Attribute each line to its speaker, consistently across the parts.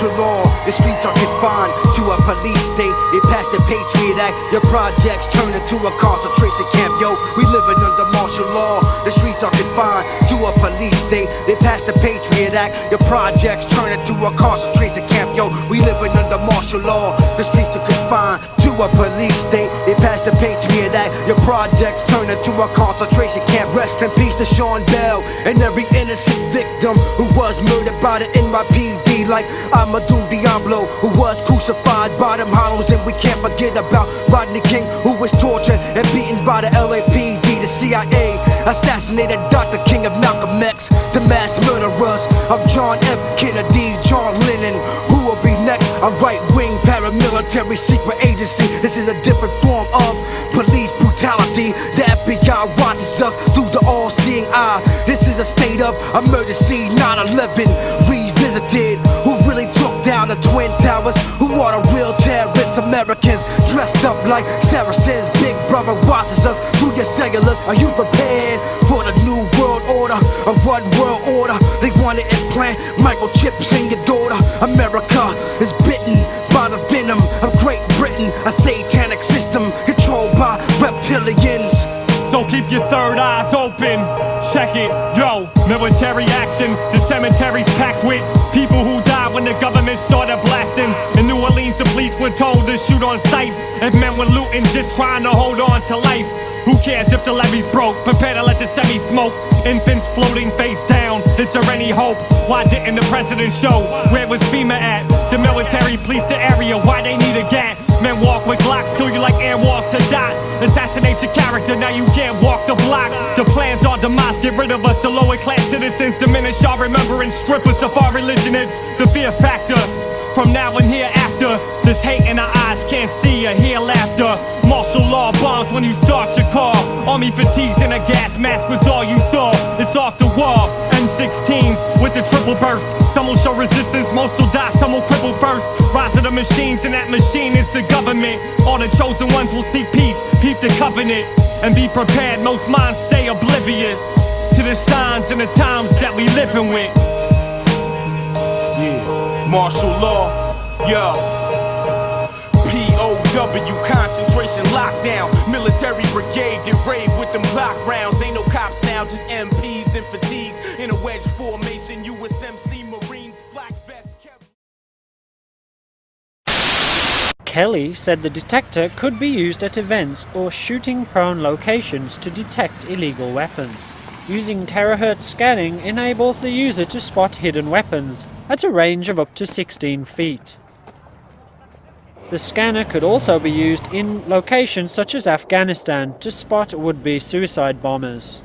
Speaker 1: martial law. The streets are confined to a police state. They passed the Patriot Act. Your projects turn into a concentration camp. Yo, we living under martial law. The streets are confined to a police state. They passed the Patriot Act. Your projects turn into a concentration camp. Yo, we living under martial law. The streets are confined to a police state. They passed the Patriot Act. Your projects turn into a concentration camp. Rest in peace to Sean Bell and every innocent victim who was murdered by the NYPD, like Amadou Diablo, who was crucified by them hollows. And we can't forget about Rodney King, who was tortured and beaten by the LAPD. The CIA assassinated Dr. King of Malcolm X. The mass murderers of John F. Kennedy, John Lennon. Who will be next? A right-wing paramilitary secret agency. This is a different form of police brutality. The FBI watches us through the all-seeing eye. This is a state of emergency. 9/11 revisited. Who really took down the Twin Towers? Who are the real terrorists? Americans dressed up like Saracens. Big brother watches us through your cellulars. Are you prepared for the new world order? A one world order. They want to implant microchips in your daughter. America is bitten by the venom of Great Britain, a satanic system controlled by reptilians.
Speaker 2: So keep your third eyes open. Check it, yo. Military action. The cemetery's packed with people who died when the government started blasting. In New Orleans, the police were told to shoot on sight. If men were looting, just trying to hold on to life. Who cares if the levee's broke? Prepare to let the semi smoke. Infants floating face down. Is there any hope? Why didn't the president show? Where was FEMA at? The military police the area. Why they need a gat? Men walk with Glocks, kill you like Anwar Sadat. Assassinate your character, now you can't walk the block. The plans are demise, get rid of us, the lower class citizens. Diminish our remembrance, strip us of our religion. It's the fear factor. From now and hereafter, there's hate in our eyes, can't see or hear laughter. Martial law bombs when you start your car. Army fatigues and a gas mask was all you saw. It's off the wall. M16s with the triple burst. Some will show resistance, most will die, some will cripple first. Rise of the machines, and that machine is the government. All the chosen ones will seek peace, peep the covenant, and be prepared. Most minds stay oblivious to the signs and the times that we living with.
Speaker 3: Yeah, martial law, yeah. POW, concentration lockdown. Military brigade get raid with them Glock rounds. Ain't no cops now, just MPs and fatigues in a wedge formation. USMC Marines, flak vest.
Speaker 4: Kelly said the detector could be used at events or shooting-prone locations to detect illegal weapons. Using terahertz scanning enables the user to spot hidden weapons at a range of up to 16 feet. The scanner could also be used in locations such as Afghanistan to spot would-be suicide bombers.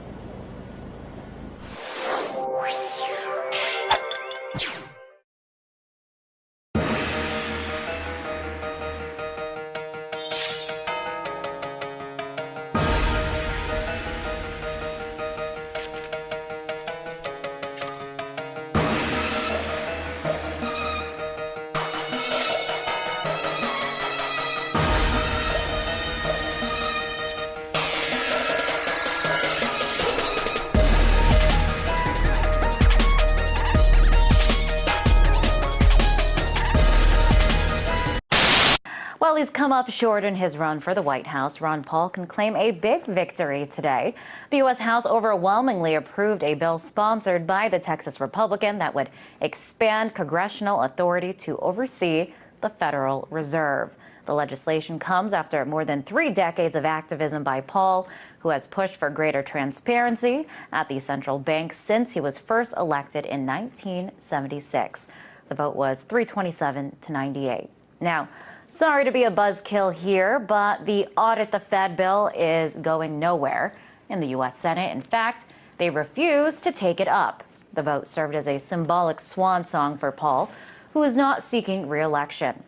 Speaker 5: While he's come up short in his run for the White House, Ron Paul can claim a big victory today. The U.S. House overwhelmingly approved a bill sponsored by the Texas Republican that would expand congressional authority to oversee the Federal Reserve. The legislation comes after more than 3 decades of activism by Paul, who has pushed for greater transparency at the central bank since he was first elected in 1976. The vote was 327 to 98. Now, sorry to be a buzzkill here, but the Audit the Fed bill is going nowhere in the U.S. Senate. In fact, they refuse to take it up. The vote served as a symbolic swan song for Paul, who is not seeking re-election.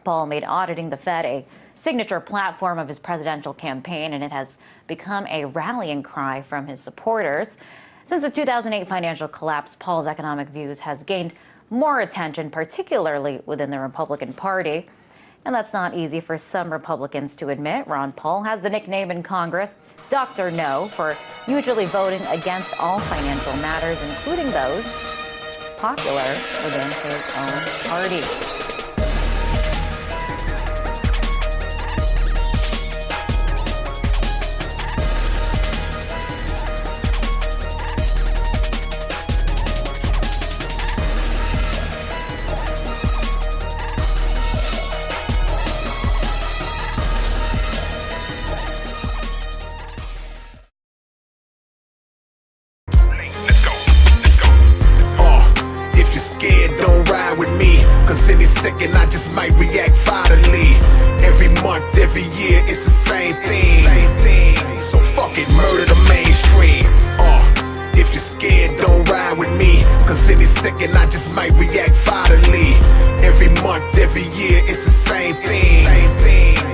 Speaker 5: Paul made auditing the Fed a signature platform of his presidential campaign, and it has become a rallying cry from his supporters. Since the 2008 financial collapse, Paul's economic views has gained more attention, particularly within the Republican Party. And that's not easy for some Republicans to admit. Ron Paul has the nickname in Congress, Dr. No, for usually voting against all financial matters, including those popular within his own party.
Speaker 1: Second, I just might react violently. Every month, every year, it's the same thing. So fuck it, murder the mainstream. If you're scared, don't ride with me. Cause any second, I just might react violently. Every month, every year, it's the same thing.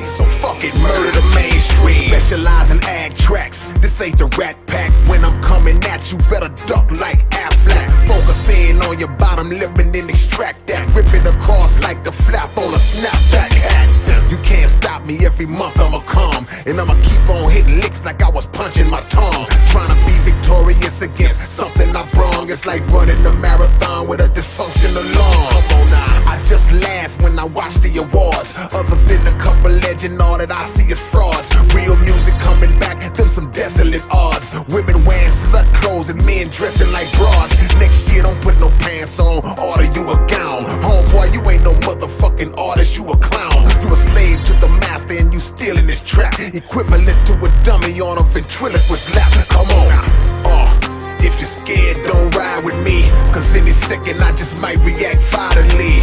Speaker 1: So fuck it, murder the mainstream. Specialize in ag tracks. This ain't the Rat Pack. When I'm coming at you, better duck like Aflac. Focus in on your bottom lip and then extract that. Rip it across like the flap on a snapback hat. You can't stop me, every month I'ma come. And I'ma keep on hitting licks like I was punching my tongue. Trying to be victorious against something I brung. It's like running a marathon with a dysfunctional lung. Come on now, I just laugh when I watch the awards. Other than a couple legend, all that I see is frauds. Real music coming back, them some desolate odds. Women wearing slut clothes and men dressing like broads. Next year don't put no pants on, order you a gown. Homeboy, you ain't no motherfucking artist, you a clown. You a slave to the master and you still in this trap. Equivalent to a dummy on a ventriloquist lap. Come on now, if you're scared, don't ride with me. Cause any second I just might react violently.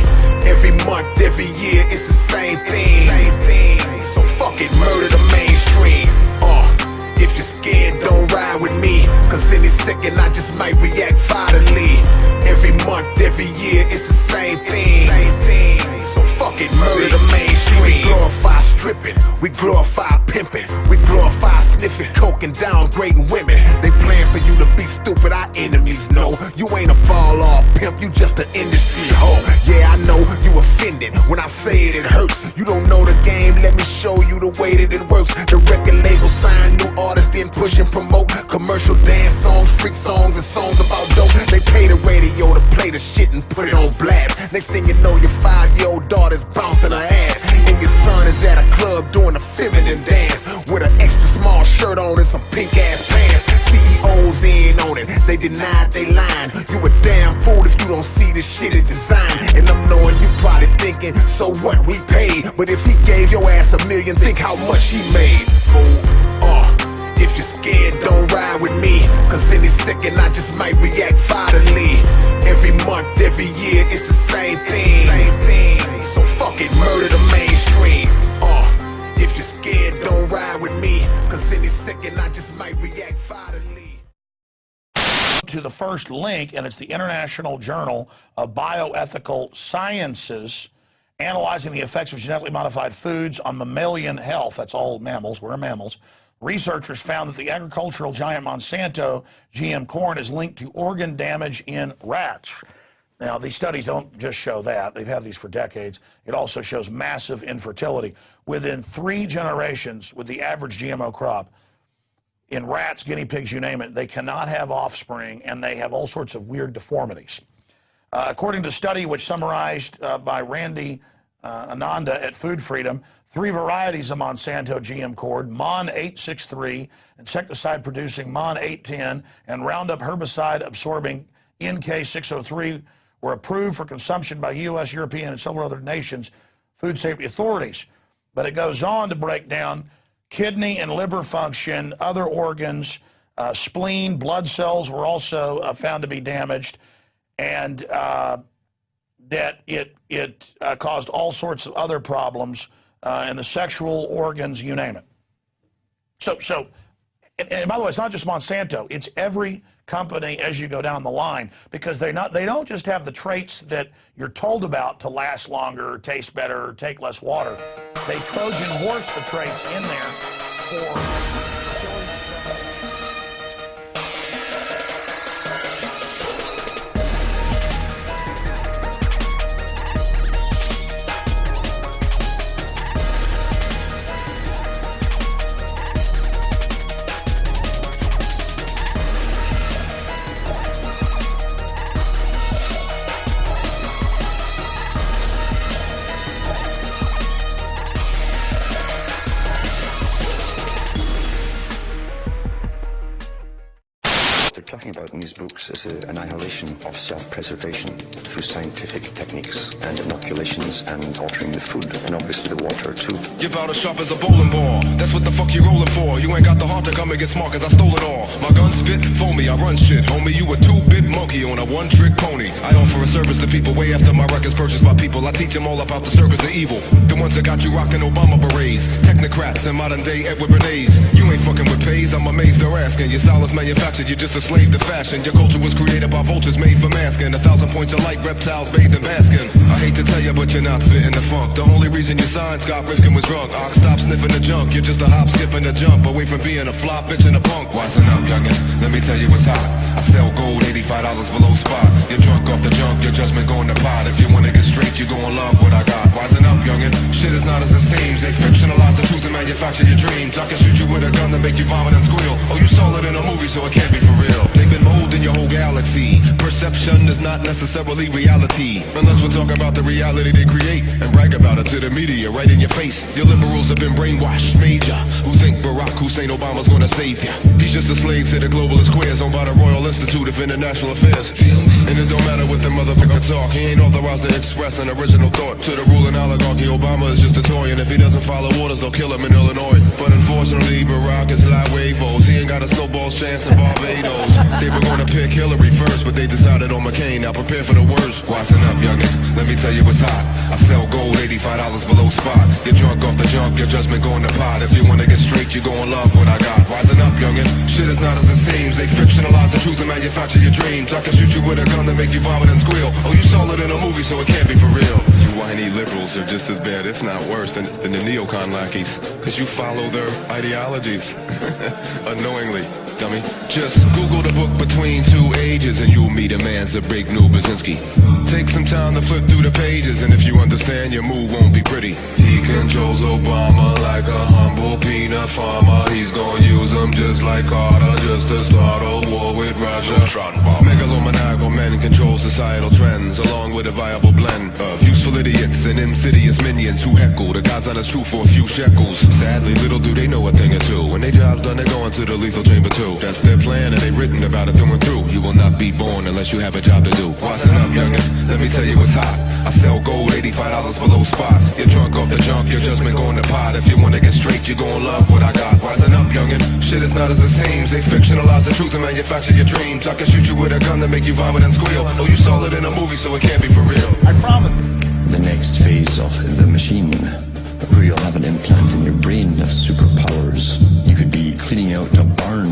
Speaker 1: Every month, every year, it's the same thing. So fuck it, murder the mainstream. If you're scared, don't ride with me. Cause any second I just might react violently. Every month, every year, it's the same thing. So fuck it, murder the mainstream. We glorify stripping, we glorify pimping, we glorify sniffing, coke and downgrading women. They plan for you to be stupid, our enemies know. You ain't a ball or a pimp, you just an industry hoe. Yeah, I know you offended when I say it, it hurts. You don't know the game, let me show you the way that it works. The record label sign new artists, then push and promote commercial dance songs, freak songs, and songs about dope. They pay the radio to play the shit and put it on blast. Next thing you know, your 5-year-old daughter's bouncing her ass, and your son is at a club doing a feminine dance with an extra small shirt on and some pink ass pants. CEOs in on it, they denied they lying. You a damn fool if you don't see this shit is designed. And I'm knowing you probably thinking, so what, we paid. But if he gave your ass $1 million, think how much he made, fool. If you're scared, don't ride with me. Cause any second I just might react violently. Every month, every year, it's the same thing. So fuck it, murder the mainstream. If you're scared, don't ride with me. Cause any second I just might react violently.
Speaker 6: To the first link, and it's the International Journal of Bioethical Sciences, analyzing the effects of genetically modified foods on mammalian health. That's all mammals, we're mammals. Researchers found that the agricultural giant Monsanto GM corn is linked to organ damage in rats. Now, these studies don't just show that. They've had these for decades. It also shows massive infertility. Within 3 generations, with the average GMO crop, in rats, guinea pigs, you name it, they cannot have offspring, and they have all sorts of weird deformities. According to the study, which summarized by Randy Ananda at Food Freedom, 3 varieties of Monsanto GM corn, Mon 863, insecticide-producing Mon 810, and Roundup herbicide-absorbing NK 603, were approved for consumption by U.S., European, and several other nations' food safety authorities. But it goes on to break down kidney and liver function, other organs, spleen, blood cells were also found to be damaged, and that it caused all sorts of other problems in the sexual organs, you name it. And by the way, it's not just Monsanto, it's every company as you go down the line, because they don't just have the traits that you're told about to last longer, taste better, take less water. They Trojan horse the traits in there for
Speaker 7: they're talking about in these books is the annihilation of self-preservation through scientific techniques and inoculations and altering the food and obviously the water too.
Speaker 8: You're about as sharp as a bowling ball. That's what the fuck you rolling for. You ain't got the heart to come and get smart cause I stole it all. My gun spit, foamy, I run shit. Homie, you a 2-bit monkey on a one-trick pony. I offer a service to people way after my record's purchased by people. I teach them all about the circus of evil. The ones that got you rocking Obama berets. Technocrats and modern day Edward Bernays. You ain't fucking with pays, I'm amazed they're asking. Your style is manufactured, you're just a slave to fashion. Your culture was created by vultures made for masking. 1,000 points of light, reptiles bathed in basking. I hate to tell you, but you're not spitting the funk. The only reason you signed Scott Rifkin was drunk. Ox, stop sniffing the junk. You're just a hop, skip, and a jump away from being a flop, bitch, and a punk. Wisen up, youngin', let me tell you what's hot. I sell gold, $85 below spot. You're drunk off the junk, your judgment going to pot. If you wanna get straight, you gon' love what I got. Wisen up, youngin', shit is not as it seems. They fictionalize the truth and manufacture your dreams. I can shoot you with a gun to make you vomit and squeal. Oh, you stole it in a movie, so it can't be for real. They've been molding your whole galaxy. Perception is not necessarily reality, unless we're talking about the reality they create and brag about it to the media right in your face. Your liberals have been brainwashed, major, who think Barack Hussein Obama's gonna save ya. He's just a slave to the globalist queers owned by the Royal Institute of International Affairs. And it don't matter what the motherfucker talk, he ain't authorized to express an original thought. To the ruling oligarchy, Obama is just a toy, and if he doesn't follow orders, they'll kill him in Illinois. But unfortunately, Barack is like huevos. He ain't got a snowball's chance in Barbados. They were gonna pick Hillary first, but they decided on McCain. Now prepare for the worst. Wisen up, youngin', let me tell you what's hot. I sell gold, $85 below spot. You're drunk off the junk, your judgment going to pot. If you wanna get straight, you gon' love what I got. Wisen up, youngin', shit is not as it seems. They fictionalize the truth and manufacture your dreams. I can shoot you with a gun to make you vomit and squeal. Oh, you saw it in a movie, so it can't be for real. You whiny liberals are just as bad, if not worse, than the neocon lackeys, cause you follow their ideologies. Unknowingly, dummy. Just Google the book Between Two Ages and you'll meet a man's a big new Brzezinski. Take some time to flip through the pages, and if you understand, your move won't be pretty. He controls Obama like a humble peanut farmer. He's gonna use him just like Carter, just to start a war with Russia. Megalomaniacal men control societal trends, along with a viable blend of useful idiots and insidious minions who heckle the God's honest truth for a few shekels. Sadly, little do they know a thing or two. When they job's done, they're going to the lethal chamber too. That's their plan, and they've written about it through and through. You will not be born unless you have a job to do. Wisen up, youngin', let me tell you what's hot. I sell gold, $85 below spot. You're drunk off the junk, your judgment going to pot. If you wanna get straight, you gon' love what I got. Wisen up, youngin', shit is not as it seems. They fictionalize the truth and manufacture your dreams. I can shoot you with a gun to make you vomit and squeal. Oh, you saw it in a movie, so it can't be for real. I promise.
Speaker 7: The next phase of the machine, where you'll have an implant in your brain of superpowers. You could be cleaning out a barn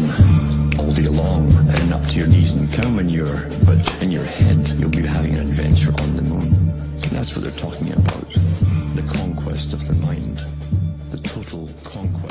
Speaker 7: all day long and up to your knees in cow manure, but in your head you'll be having an adventure on the moon. And that's what they're talking about. The conquest of the mind. The total conquest